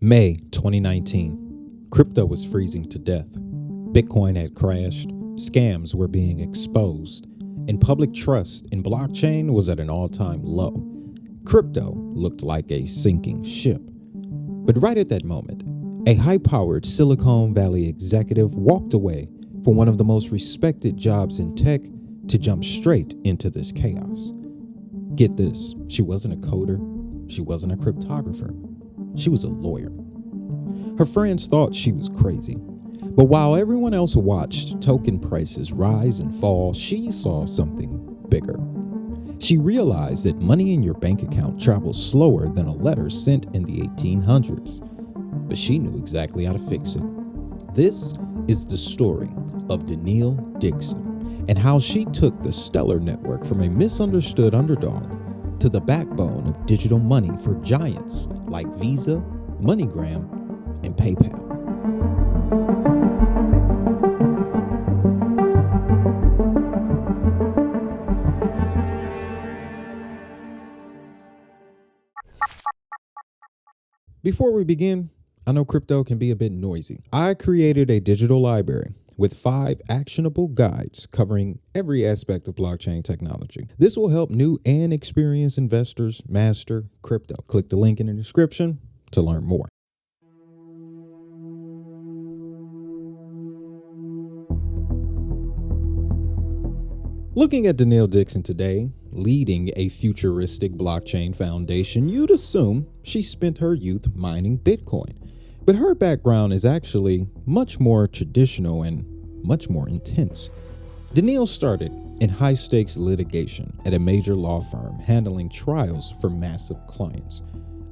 May 2019. Crypto was freezing to death. Bitcoin had crashed, scams were being exposed, and public trust in blockchain was at an all-time low. Crypto looked like a sinking ship. But right at that moment, a high-powered Silicon Valley executive walked away from one of the most respected jobs in tech to jump straight into this chaos. Get this, she wasn't a coder, she wasn't a cryptographer, she was a lawyer. Her friends thought she was crazy, but while everyone else watched token prices rise and fall, she saw something bigger. She realized that money in your bank account travels slower than a letter sent in the 1800s, but she knew exactly how to fix it. This is the story of Danielle Dixon and how she took the Stellar network from a misunderstood underdog to the backbone of digital money for giants like Visa, MoneyGram, and PayPal. Before we begin, I know crypto can be a bit noisy. I created a digital library with 5 actionable guides covering every aspect of blockchain technology. This will help new and experienced investors master crypto. Click the link in the description to learn more. Looking at Danielle Dixon today, leading a futuristic blockchain foundation, you'd assume she spent her youth mining Bitcoin. But her background is actually much more traditional and much more intense. Danielle started in high-stakes litigation at a major law firm handling trials for massive clients.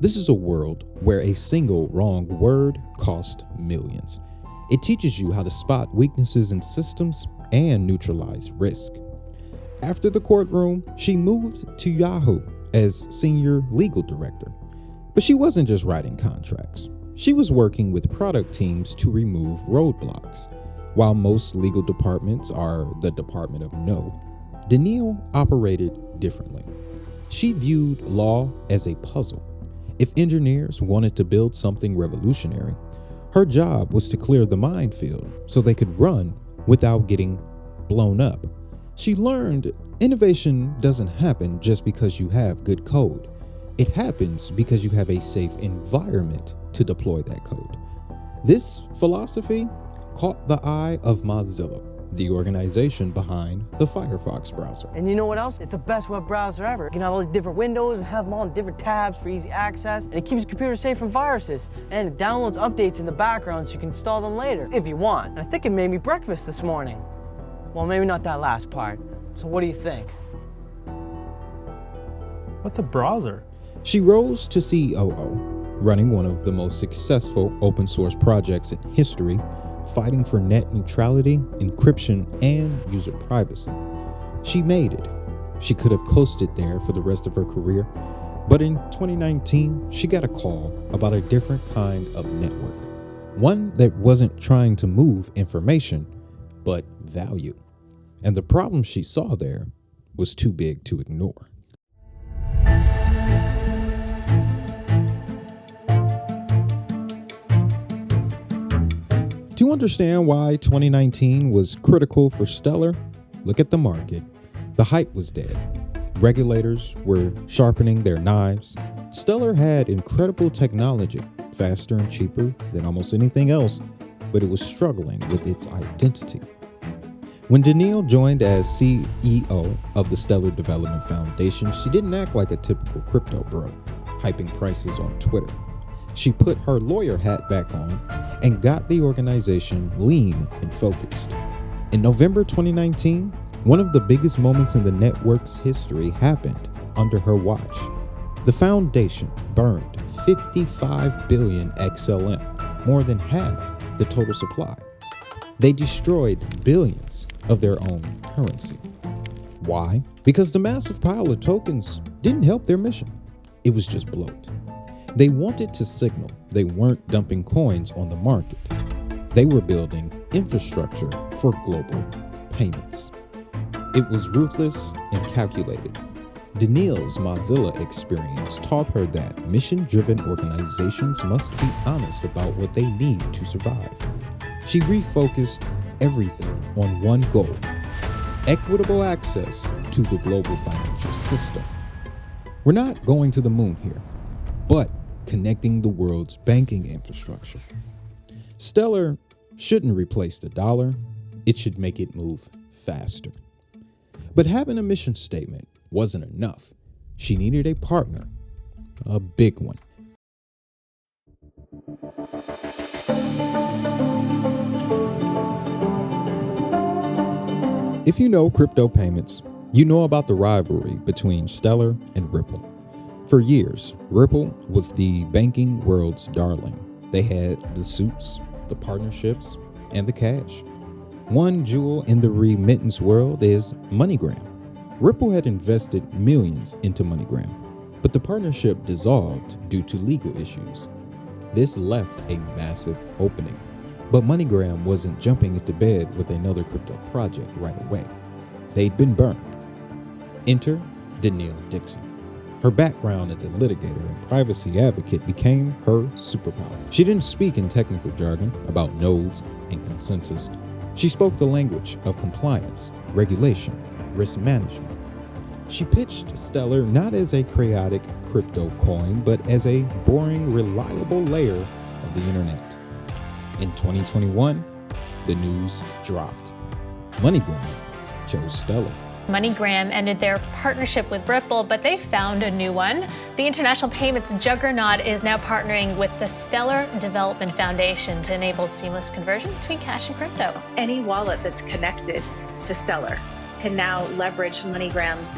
This is a world where a single wrong word costs millions. It teaches you how to spot weaknesses in systems and neutralize risk. After the courtroom, she moved to Yahoo as senior legal director. But she wasn't just writing contracts. She was working with product teams to remove roadblocks. While most legal departments are the Department of No, Danielle operated differently. She viewed law as a puzzle. If engineers wanted to build something revolutionary, her job was to clear the minefield so they could run without getting blown up. She learned innovation doesn't happen just because you have good code. It happens because you have a safe environment to deploy that code. This philosophy caught the eye of Mozilla, the organization behind the Firefox browser. And you know what else? It's the best web browser ever. You can have all these different windows and have them all in different tabs for easy access. And it keeps your computer safe from viruses. And it downloads updates in the background so you can install them later, if you want. And I think it made me breakfast this morning. Well, maybe not that last part. So what do you think? What's a browser? She rose to COO, running one of the most successful open source projects in history, fighting for net neutrality, encryption, and user privacy. She made it. She could have coasted there for the rest of her career, but in 2019, she got a call about a different kind of network, one that wasn't trying to move information, but value. And the problem she saw there was too big to ignore. To understand why 2019 was critical for Stellar, look at the market. The hype was dead. Regulators were sharpening their knives. Stellar had incredible technology, faster and cheaper than almost anything else, but it was struggling with its identity. When Danielle joined as CEO of the Stellar Development Foundation, she didn't act like a typical crypto bro, hyping prices on Twitter. She put her lawyer hat back on and got the organization lean and focused. In November 2019, one of the biggest moments in the network's history happened under her watch. The foundation burned 55 billion XLM, more than half the total supply. They destroyed billions of their own currency. Why? Because the massive pile of tokens didn't help their mission. It was just bloat. They wanted to signal they weren't dumping coins on the market. They were building infrastructure for global payments. It was ruthless and calculated. Danielle's Mozilla experience taught her that mission-driven organizations must be honest about what they need to survive. She refocused everything on one goal: equitable access to the global financial system. We're not going to the moon here, but connecting the world's banking infrastructure. Stellar shouldn't replace the dollar, it should make it move faster. But having a mission statement wasn't enough. She needed a partner, a big one. If you know crypto payments, you know about the rivalry between Stellar and Ripple. For years, Ripple was the banking world's darling. They had the suits, the partnerships, and the cash. One jewel in the remittance world is MoneyGram. Ripple had invested millions into MoneyGram, but the partnership dissolved due to legal issues. This left a massive opening, but MoneyGram wasn't jumping into bed with another crypto project right away. They'd been burned. Enter Danielle Dixon. Her background as a litigator and privacy advocate became her superpower. She didn't speak in technical jargon about nodes and consensus. She spoke the language of compliance, regulation, risk management. She pitched Stellar not as a chaotic crypto coin, but as a boring, reliable layer of the internet. In 2021, the news dropped. MoneyGram chose Stellar. MoneyGram ended their partnership with Ripple, but they found a new one. The international payments juggernaut is now partnering with the Stellar Development Foundation to enable seamless conversion between cash and crypto. Any wallet that's connected to Stellar can now leverage MoneyGram's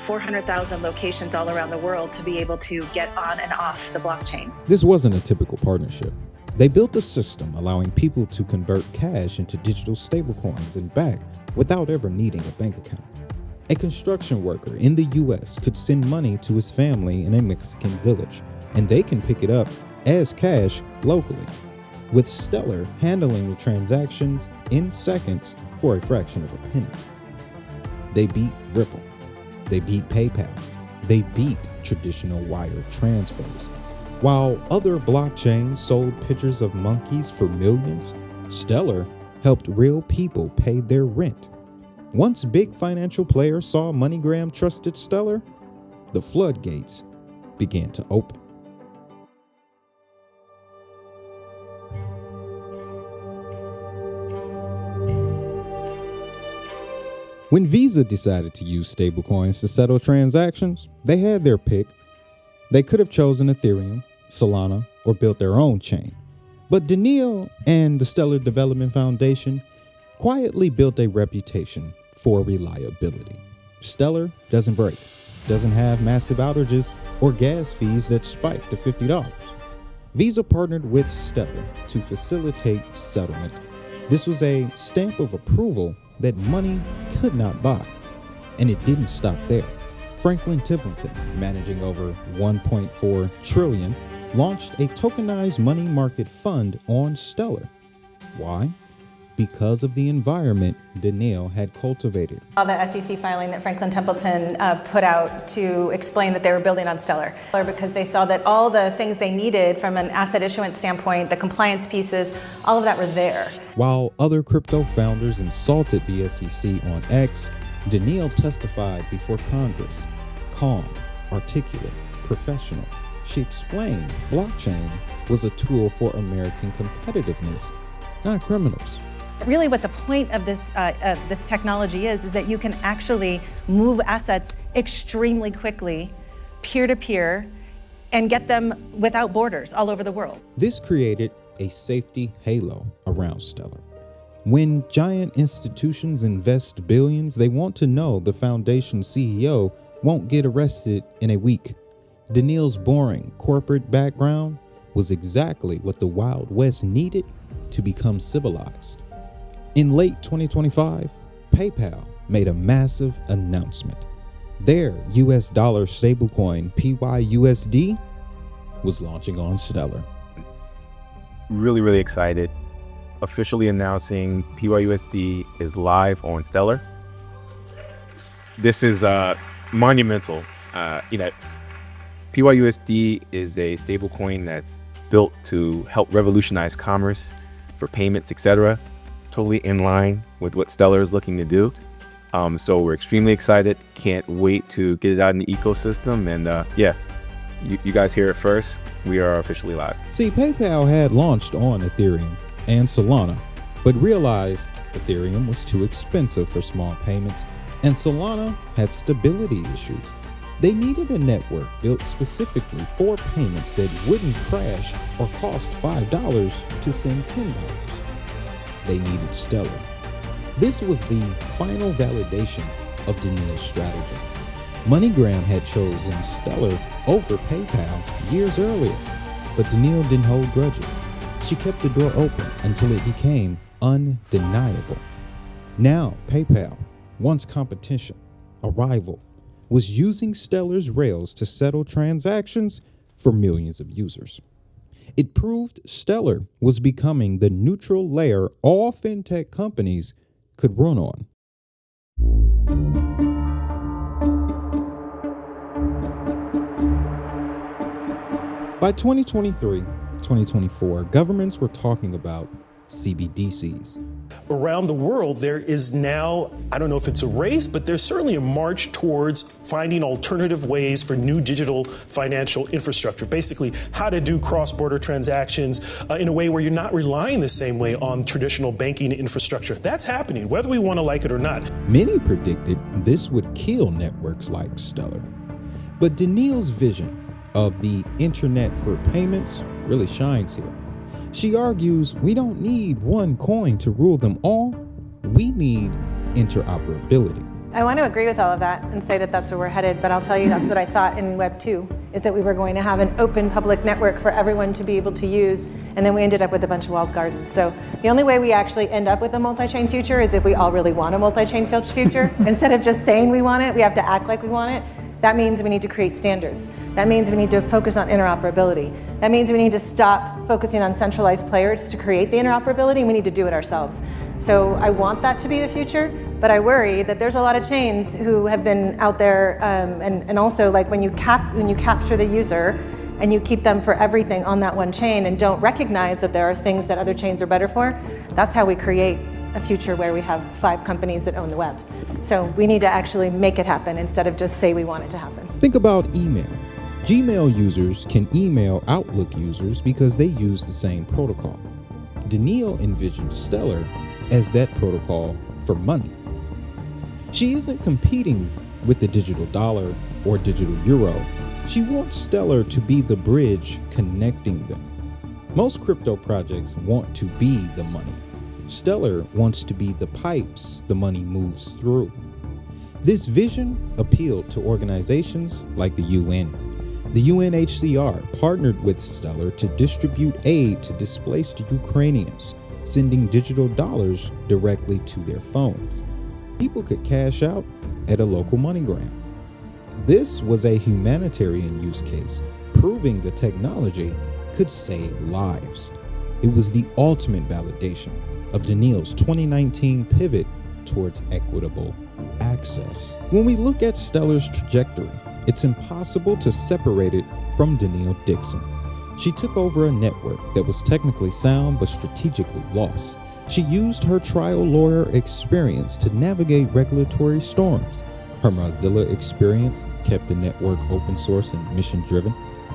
400,000 locations all around the world to be able to get on and off the blockchain. This wasn't a typical partnership. They built a system allowing people to convert cash into digital stablecoins and back without ever needing a bank account. A construction worker in the US could send money to his family in a Mexican village, and they can pick it up as cash locally, with Stellar handling the transactions in seconds for a fraction of a penny. They beat Ripple. They beat PayPal. They beat traditional wire transfers. While other blockchains sold pictures of monkeys for millions, Stellar helped real people pay their rent. Once big financial players saw MoneyGram trusted Stellar, the floodgates began to open. When Visa decided to use stablecoins to settle transactions, they had their pick. They could have chosen Ethereum, Solana, or built their own chain. But Danielle and the Stellar Development Foundation quietly built a reputation for reliability. Stellar doesn't break, doesn't have massive outages or gas fees that spike to $50. Visa partnered with Stellar to facilitate settlement. This was a stamp of approval that money could not buy. And it didn't stop there. Franklin Templeton, managing over $1.4 trillion, launched a tokenized money market fund on Stellar. Why? Because of the environment Danielle had cultivated. All the SEC filing that Franklin Templeton put out to explain that they were building on Stellar, because they saw that all the things they needed from an asset issuance standpoint, the compliance pieces, all of that were there. While other crypto founders insulted the SEC on X, Danielle testified before Congress, calm, articulate, professional. She explained blockchain was a tool for American competitiveness, not criminals. Really what the point of this technology is that you can actually move assets extremely quickly, peer-to-peer, and get them without borders all over the world. This created a safety halo around Stellar. When giant institutions invest billions, they want to know the foundation's CEO won't get arrested in a week. Danielle's boring corporate background was exactly what the Wild West needed to become civilized. In late 2025, PayPal made a massive announcement. Their US dollar stablecoin PYUSD was launching on Stellar. Really excited. Officially announcing PYUSD is live on Stellar. This is monumental. PYUSD is a stablecoin that's built to help revolutionize commerce for payments, etc. Totally in line with what Stellar is looking to do. So we're extremely excited. Can't wait to get it out in the ecosystem. And you guys hear it first. We are officially live. See, PayPal had launched on Ethereum and Solana, but realized Ethereum was too expensive for small payments, and Solana had stability issues. They needed a network built specifically for payments that wouldn't crash or cost $5 to send $10. They needed Stellar. This was the final validation of Daniil's strategy. MoneyGram had chosen Stellar over PayPal years earlier, but Daniil didn't hold grudges. She kept the door open until it became undeniable. Now, PayPal, once competition, a rival, was using Stellar's rails to settle transactions for millions of users. It proved Stellar was becoming the neutral layer all fintech companies could run on. By 2023-2024, governments were talking about CBDCs. Around the world, there is now, I don't know if it's a race, but there's certainly a march towards finding alternative ways for new digital financial infrastructure. Basically, how to do cross-border transactions in a way where you're not relying the same way on traditional banking infrastructure. That's happening, whether we want to like it or not. Many predicted this would kill networks like Stellar. But Daniil's vision of the internet for payments really shines here. She argues we don't need one coin to rule them all. We need interoperability. I want to agree with all of that and say that that's where we're headed, but I'll tell you that's what I thought in Web 2, is that we were going to have an open public network for everyone to be able to use, and then we ended up with a bunch of walled gardens. So the only way we actually end up with a multi-chain future is if we all really want a multi-chain future. Instead of just saying we want it, we have to act like we want it. That means we need to create standards. That means we need to focus on interoperability. That means we need to stop focusing on centralized players to create the interoperability. We need to do it ourselves. So I want that to be the future, but I worry that there's a lot of chains who have been out there, and also like when you capture the user and you keep them for everything on that one chain and don't recognize that there are things that other chains are better for, that's how we create a future where we have 5 companies that own the web. So we need to actually make it happen instead of just say we want it to happen. Think about email. Gmail users can email Outlook users because they use the same protocol. Daniil envisions Stellar as that protocol for money. She isn't competing with the digital dollar or digital euro. She wants Stellar to be the bridge connecting them. Most crypto projects want to be the money. Stellar wants to be the pipes the money moves through. This vision appealed to organizations like the UN. The UNHCR partnered with Stellar to distribute aid to displaced Ukrainians, sending digital dollars directly to their phones. People could cash out at a local MoneyGram. This was a humanitarian use case, proving the technology could save lives. It was the ultimate validation of Daniil's 2019 pivot towards equitable access. When we look at Stellar's trajectory, it's impossible to separate it from Daniil Dixon. She took over a network that was technically sound but strategically lost. She used her trial lawyer experience to navigate regulatory storms. Her Mozilla experience kept the network open source and mission-driven,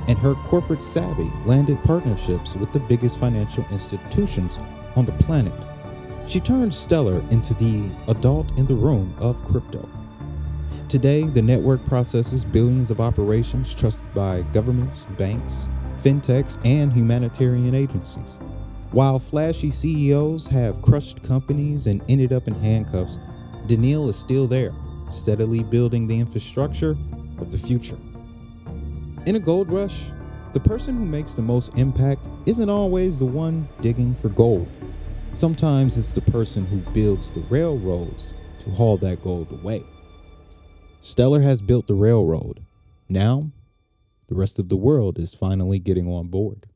and her corporate savvy landed partnerships with the biggest financial institutions on the planet. She turned Stellar into the adult in the room of crypto. Today, the network processes billions of operations trusted by governments, banks, fintechs, and humanitarian agencies. While flashy CEOs have crushed companies and ended up in handcuffs, Daniil is still there, steadily building the infrastructure of the future. In a gold rush, the person who makes the most impact isn't always the one digging for gold. Sometimes it's the person who builds the railroads to haul that gold away. Stellar has built the railroad. Now, the rest of the world is finally getting on board.